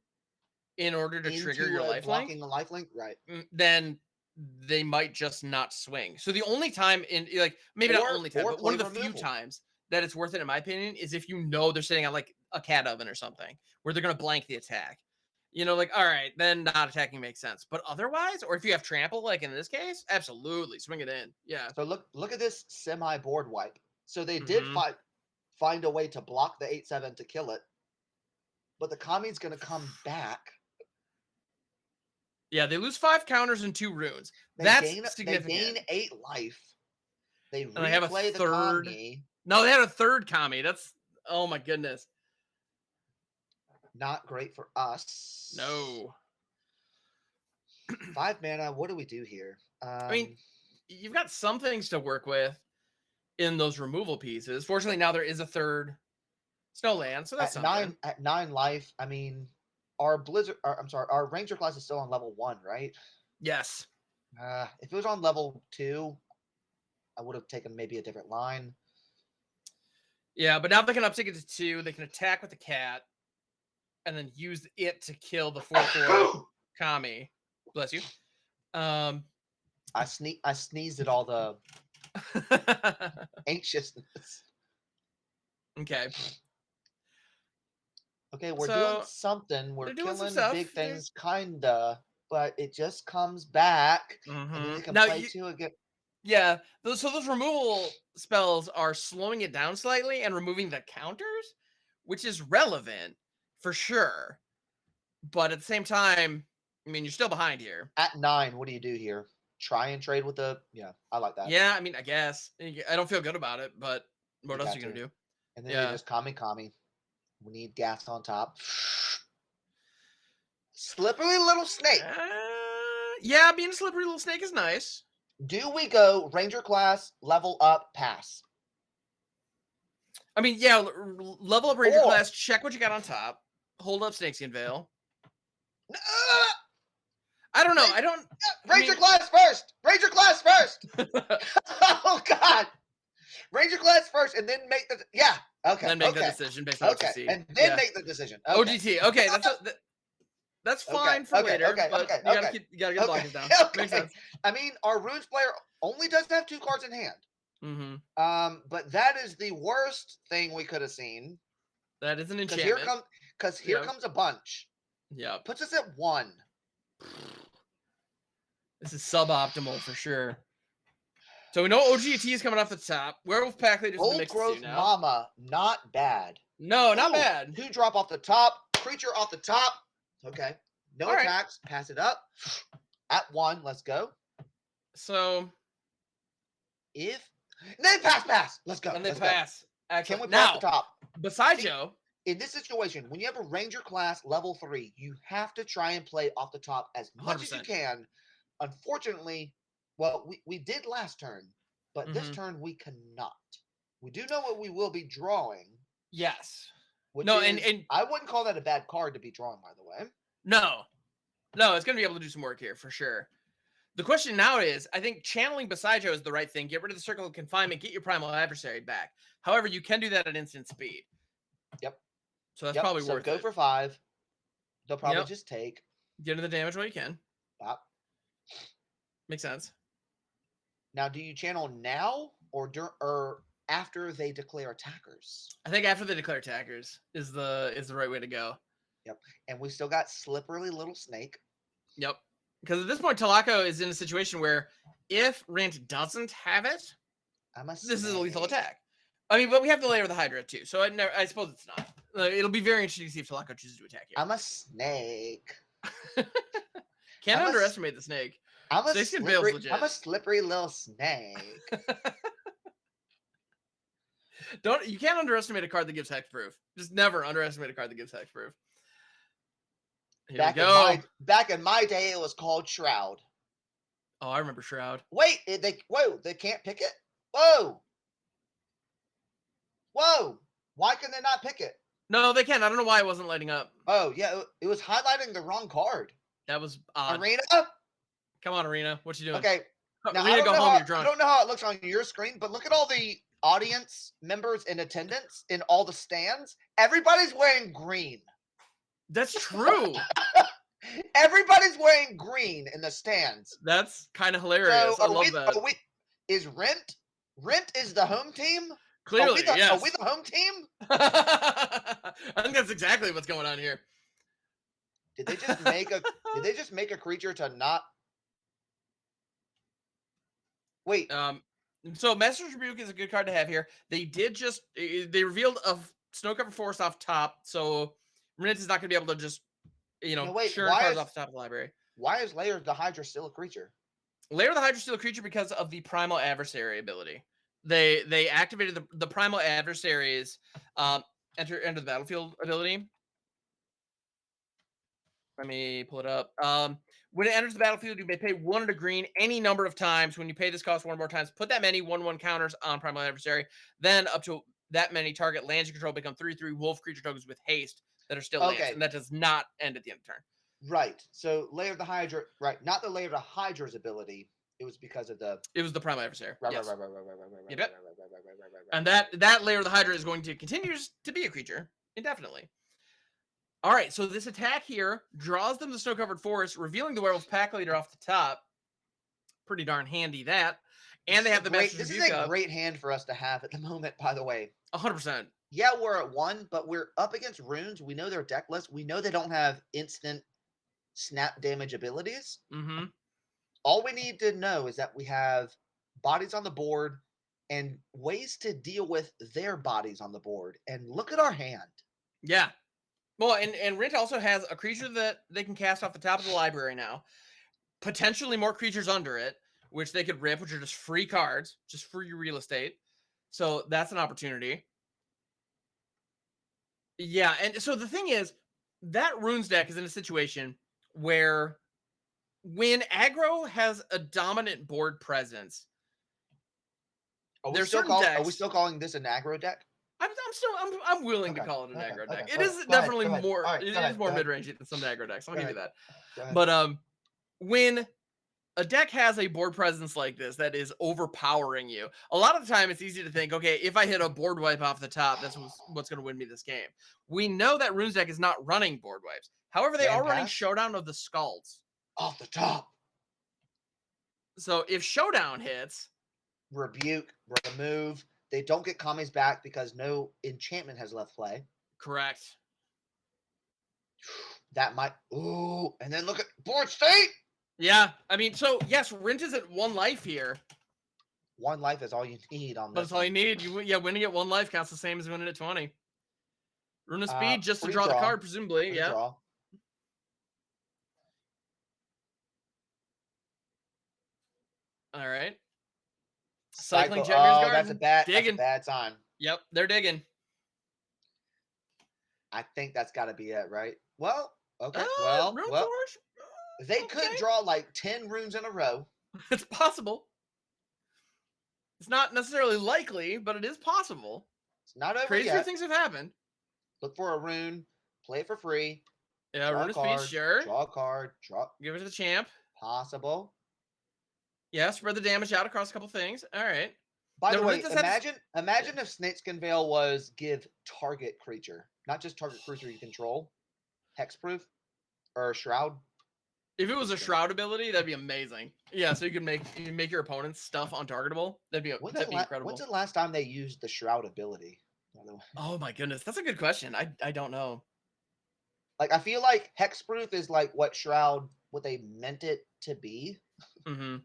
in order to trigger your lifelink, blocking a lifelink, right? Then they might just not swing. So the only time maybe not only time, but one of the few times that it's worth it, in my opinion, is if they're sitting on like a cat oven or something where they're going to blank the attack. All right, then not attacking makes sense. But otherwise, or if you have trample, like in this case, absolutely swing it in. Yeah. So look at this semi board wipe. So they did find a way to block the 8/7 to kill it, but the Kami's going to come back. Yeah, they lose 5 counters and 2 runes. That's significant. They gain 8 life. They have a third. No, they had a third Kami. That's, oh my goodness. Not great for us. No. 5 mana. What do we do here? I mean, you've got some things to work with in those removal pieces. Fortunately, now there is a third Snowland, so that's something. At 9 life, I mean, our Ranger class is still on level 1, right? Yes. If it was on level 2, I would have taken maybe a different line. Yeah, but now they can uptick it to 2. They can attack with the cat, and then use it to kill the 4/4 Kami. Bless you. I sneezed at all the anxiousness. Okay. Okay, we're doing something. We're killing big things, kinda, but it just comes back. And then they can play 2 again. Yeah, so those removal spells are slowing it down slightly and removing the counters, which is relevant for sure. But at the same time, I mean, you're still behind here. At 9, what do you do here? Try and trade with I like that. Yeah, I mean, I guess. I don't feel good about it, but what else are you going to do? And then you just Kami. We need gas on top. Slippery little snake. Yeah, being a slippery little snake is nice. Do we go Ranger class, level up, pass? I mean, yeah, level up Ranger class, check what you got on top, hold up Snakeskin Veil. I don't know. Ranger class first! Ranger class first! Oh, God! Ranger class first, and then make the... Yeah, okay. Then make the decision based on what you see. And then make the decision. Okay. OGT. Okay, that's fine for later, but you gotta get the blockers down. Makes sense. I mean, our runes player only does have 2 cards in hand. Mm-hmm. But that is the worst thing we could have seen. That is an enchantment. Here comes a bunch. Yeah. Puts us at 1. This is suboptimal for sure. So we know OGT is coming off the top. Werewolf Pack Leader's in the mix Old Growth now. Mama, not bad. No, not bad. 2 drop off the top. Creature off the top. Okay. No attacks. Right. Pass it up. At 1. Let's go. So. Then pass. Let's go. And they pass. Can we pass the top? Besides Joe. In this situation, when you have a Ranger class level 3, you have to try and play off the top as much 100%. As you can. Unfortunately, well, we did last turn, but this turn we cannot. We do know what we will be drawing. Yes. And I wouldn't call that a bad card to be drawn, by the way. No, it's going to be able to do some work here for sure. The question now is, I think channeling Beside Joe is the right thing. Get rid of the Circle of Confinement, get your Primal Adversary back. However, you can do that at instant speed. Yep. So that's probably worth it. So go for 5. They'll probably just take. Get into the damage while you can. Yep. Makes sense. Now, do you channel now or after they declare attackers? I think after they declare attackers is the right way to go. Yep. And we still got Slippery Little Snake. Yep. Because at this point, Talocho is in a situation where if Rint doesn't have it, this is a lethal attack. I mean, but we have the Lair of the Hydra too, so I suppose it's not. It'll be very interesting to see if Talocho chooses to attack you. I'm a snake. Can't underestimate the snake. I'm a slippery little snake. You can't underestimate a card that gives hexproof. Just never underestimate a card that gives hexproof. Back in my day, it was called Shroud. Oh, I remember Shroud. Wait, they can't pick it? Whoa. Why can they not pick it? No, they can. I don't know why it wasn't lighting up. Oh, yeah, it was highlighting the wrong card. That was odd. Arena? Come on, Arena. What you doing? Okay. Now, Arena, go home. You're drunk. I don't know how it looks on your screen, but look at all the audience members in attendance in all the stands. Everybody's wearing green. That's true. Everybody's wearing green in the stands. That's kind of hilarious. I love that. Is Rint? Rint is the home team? Clearly, yes. Are we the home team? I think that's exactly what's going on here. Did they just make a creature to not? Wait. So Master's Rebuke is a good card to have here. They revealed a snow cover forest off top, so Rint is not going to be able to just churn cards off the top of the library. Why is Lair of the Hydra still a creature? Lair of the Hydra is still a creature because of the Primal Adversary ability. They activated the Primal Adversaries enter the battlefield ability. Let me pull it up. When it enters the battlefield, you may pay 1 and a green any number of times. When you pay this cost 1 or more times, put that many 1/1 counters on Primal Adversary. Then up to that many target lands you control become 3/3 wolf creature tokens with haste that are still lands, and that does not end at the end of turn. Right. So Lair of the Hydra, right? Not the Lair of the Hydra's ability. It was because of the. It was the Primal Adversary. Right. And that Lair of the Hydra is going to continue to be a creature indefinitely. All right, so this attack here draws them the snow-covered forest, revealing the Werewolf Pack Leader off the top. Pretty darn handy, that. And they have the Master's Rebuke. This is a great hand for us to have at the moment, by the way. 100%. Yeah, we're at 1, but we're up against runes. We know their deck list. We know they don't have instant snap damage abilities. Mm-hmm. All we need to know is that we have bodies on the board and ways to deal with their bodies on the board. And look at our hand. Yeah. Well, and Rint also has a creature that they can cast off the top of the library now. Potentially more creatures under it, which they could rip, which are just free cards, just free real estate. So that's an opportunity. Yeah, and so the thing is, that Runes deck is in a situation where when aggro has a dominant board presence, are we still calling this an aggro deck? I'm willing to call it an aggro deck. It is Go definitely ahead. more. All right, It go is ahead, more go ahead. mid range than some aggro decks. I'll Go give you ahead. that. Go ahead. But when a deck has a board presence like this that is overpowering you, a lot of the time it's easy to think, okay, if I hit a board wipe off the top, that's what's going to win me this game. We know that Rune's deck is not running board wipes. However, they Land are running pass? Showdown of the Skulls. Off the top. So if Showdown hits, Rebuke, remove. They don't get commies back because no enchantment has left play. correct. That might. Ooh, and then look at board state. Yeah, I mean, so yes, Rint is at 1 life here. 1 life is all you need on this. That's all you need. Winning at 1 life counts the same as winning at 20. Rune of Speed just to draw the card, presumably. Free Yeah. draw. All right. Cycling Cycle. Jetmir's Oh, Garden. that's a bad. Digging. That's a bad sign. Yep, they're digging. I think that's got to be it, right? Well, okay. Rune well, Forge? they could draw like 10 runes in a row. It's possible. It's not necessarily likely, but it is possible. It's not over Crazier yet. things have happened. Look for a rune. Play it for free. Yeah, Draw Rune a of card, Speed, sure. Draw a card. Draw. Give it to the champ. Possible. Yeah, spread the damage out across a couple things. All right. By Now, the way, Rint does have- imagine if Snakeskin Veil was give target creature, not just target creature you control, hexproof or shroud. If it was a shroud ability, that'd be amazing. Yeah, so you can make your opponent's stuff untargetable. That'd be incredible. When's the last time they used the shroud ability? Oh my goodness, that's a good question. I don't know. Like I feel like hexproof is like what they meant it to be. Mm-hmm.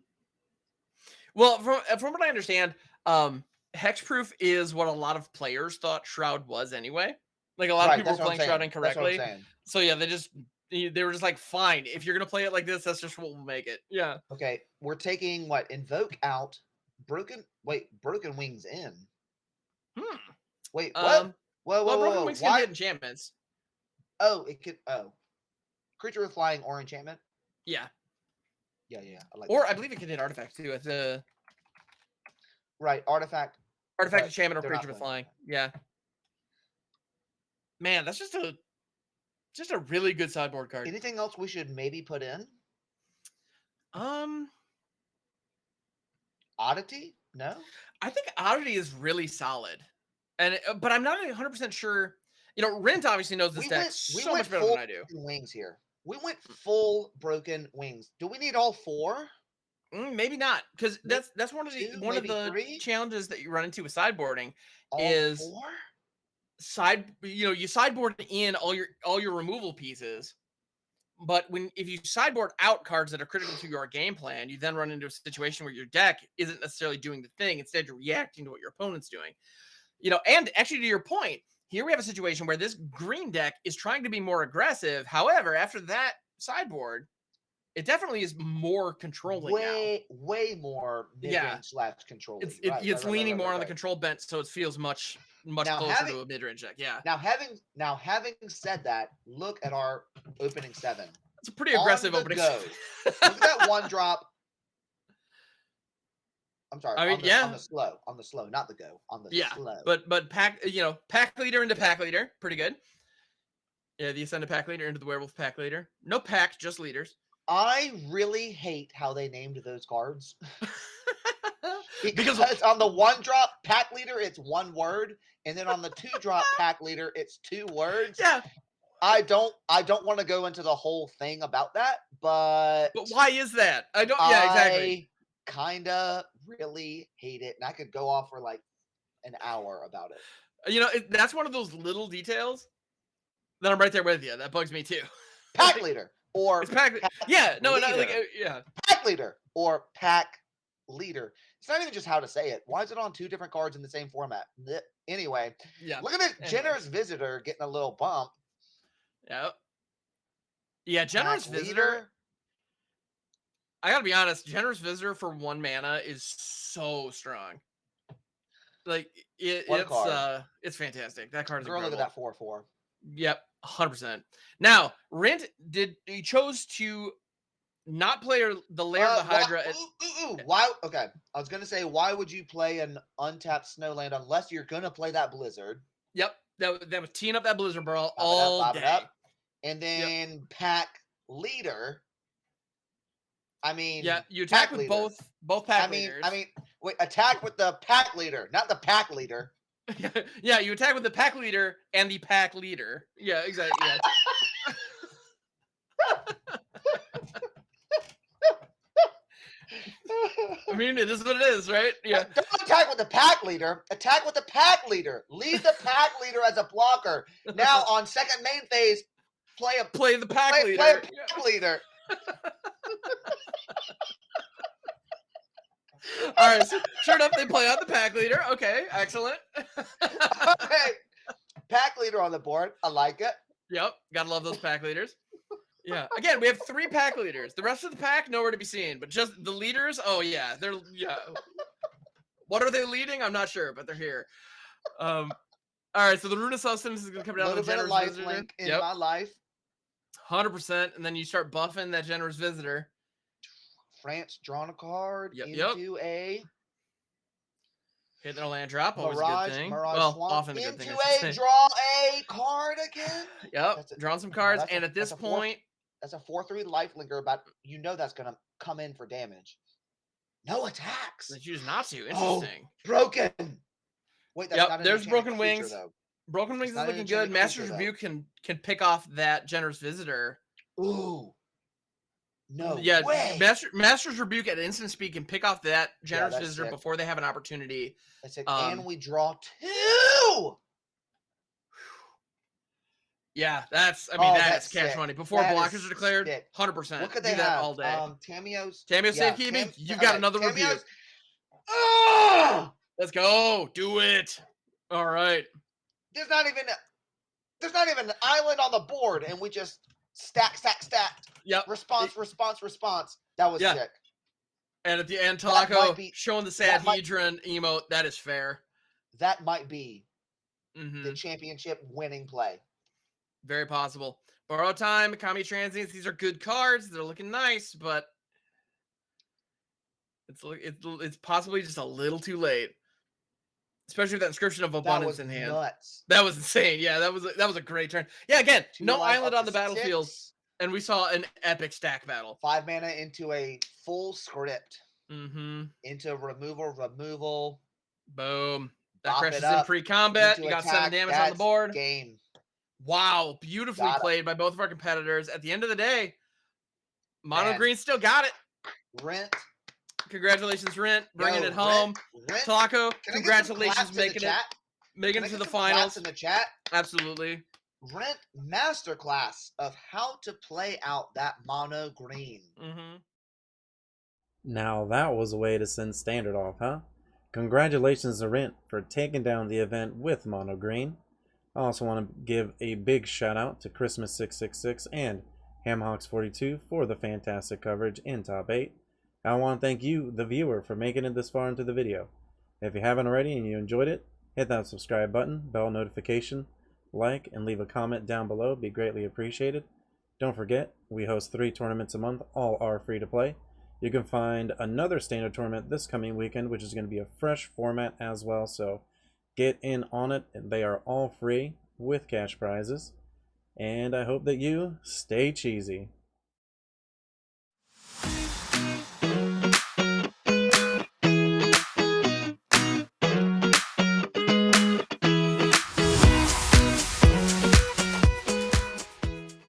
Well, from what I understand, hexproof is what a lot of players thought shroud was anyway. Like a lot of people were playing shroud incorrectly. So yeah, they were just like, fine, if you're gonna play it like this, that's just what we'll make it. Yeah. Okay, we're taking what? Invoke out. Broken Wings in. Wait, what? Whoa, Broken Wings can hit enchantments. Oh, it could. Oh, creature with flying or enchantment. Yeah. Yeah. I believe it can hit artifact too. It's a right artifact. Artifact, enchantment, or creature with flying. Yeah. Man, that's just a really good sideboard card. Anything else we should maybe put in? Oddity? No. I think Oddity is really solid, but I'm not 100% sure. You know, Rint obviously knows this deck so much better than I do. Wings here. We went full Broken Wings. Do we need all 4? Maybe not, because that's one of the challenges that you run into with sideboarding. All 4? You sideboard in all your removal pieces, but if you sideboard out cards that are critical to your game plan, you then run into a situation where your deck isn't necessarily doing the thing. Instead, you're reacting to what your opponent's doing. You know, and actually to your point, here we have a situation where this green deck is trying to be more aggressive. However, after that sideboard, it definitely is more controlling now. Way more mid-range / controlling. It's leaning more on the control bent, so it feels much closer to a mid-range deck. Yeah. Now having said that, look at our opening 7. It's a pretty aggressive opening. Look at that 1-drop. I'm sorry. On the slow, not the go. On the slow. But pack leader into pack leader, pretty good. Yeah, the ascended pack leader into the werewolf pack leader. No packs, just leaders. I really hate how they named those cards. because on the 1-drop pack leader, it's 1 word, and then on the 2-drop pack leader, it's 2 words. Yeah. I don't want to go into the whole thing about that, but why is that? Exactly. I kinda really hate it, and I could go off for like an hour about it. You know, that's one of those little details that I'm right there with you. That bugs me too. Pack leader or pack leader or pack leader. It's not even just how to say it. Why is it on 2 different cards in the same format? Anyway, look at this generous visitor getting a little bump. Yep. Yeah, generous visitor. I gotta be honest, generous visitor for 1 mana is so strong. Like it's fantastic. That card is incredible. Look at that 4/4. Yep, 100%. Now, Rint chose to not play the Lair of the Hydra. Why? Okay, I was gonna say, why would you play an untapped Snowland unless you're gonna play that Blizzard? Yep, that was teeing up that Blizzard Brawl all day. And then pack leader. I mean, yeah, you attack with both pack leaders. I mean, wait, attack with the pack leader, not the pack leader. Yeah, you attack with the pack leader and the pack leader. Yeah, exactly. Yeah. I mean, it is what it is, right? Yeah. Don't attack with the pack leader. Attack with the pack leader. Leave the pack leader as a blocker. Now on second main phase, play the pack leader. Play a pack leader. All right, so sure enough, they play out the pack leader. Okay, excellent. Okay, pack leader on the board. I like it. Yep, gotta love those pack leaders. Yeah. Again, we have 3 pack leaders. The rest of the pack nowhere to be seen, but just the leaders. Oh yeah, What are they leading? I'm not sure, but they're here. All right, so the Rune of Sustenance is gonna come down to the Generous life Visitor. Link in my life. 100%, and then you start buffing that Generous Visitor. France drawn a card into a hit their land drop. Always a good thing. Well, often a good thing. Into a draw a card again. Yep, drawing some cards, and at this point, that's a 4/3 lifelinker. But that's gonna come in for damage. No attacks. They choose not to. Interesting. Oh, broken. Wait, that's not an there's Broken creature, Wings. Though. Broken Wings is looking good. Master's Rebuke can pick off that Generous Visitor. Ooh. No. Yeah, way. Master's Rebuke at instant speed can pick off that Generous Visitor before they have an opportunity. That's it. And we draw 2. Yeah, that's that's cash money. Before blockers are declared, 100%. What could they do that have? all day. Tamiyo's safekeeping. You've got another Rebuke. Let's go. Do it. All right. There's not even an island on the board, and we just stack. Yep. Response. That was sick. And at the end, Talocho showing the Sanhedrin emote. That is fair. That might be the championship winning play. Very possible. Borrow Time, Kami Transients. These are good cards. They're looking nice, but it's possibly just a little too late. Especially with that Inscription of Abundance in hand. Nuts. That was insane. Yeah, that was a great turn. Yeah, again, no island on the battlefield, and we saw an epic stack battle. 5 mana into a full script. Into removal. Boom. That crashes in pre-combat. You got 7 damage on the board. Game. Wow, beautifully played by both of our competitors. At the end of the day, Mono Green still got it. Rint. Congratulations, Rint, bringing it home. Rint. Talocho, congratulations, making it to the finals. In the chat? Absolutely. Rint masterclass of how to play out that mono green. Now that was a way to send Standard off, huh? Congratulations to Rint for taking down the event with mono green. I also want to give a big shout out to Christmas666 and Hamhawks42 for the fantastic coverage in top 8. I want to thank you, the viewer, for making it this far into the video. If you haven't already and you enjoyed it, hit that subscribe button, bell notification, like, and leave a comment down below. It'd be greatly appreciated. Don't forget, we host 3 tournaments a month. All are free to play. You can find another standard tournament this coming weekend, which is going to be a fresh format as well, so get in on it. They are all free with cash prizes. And I hope that you stay cheesy.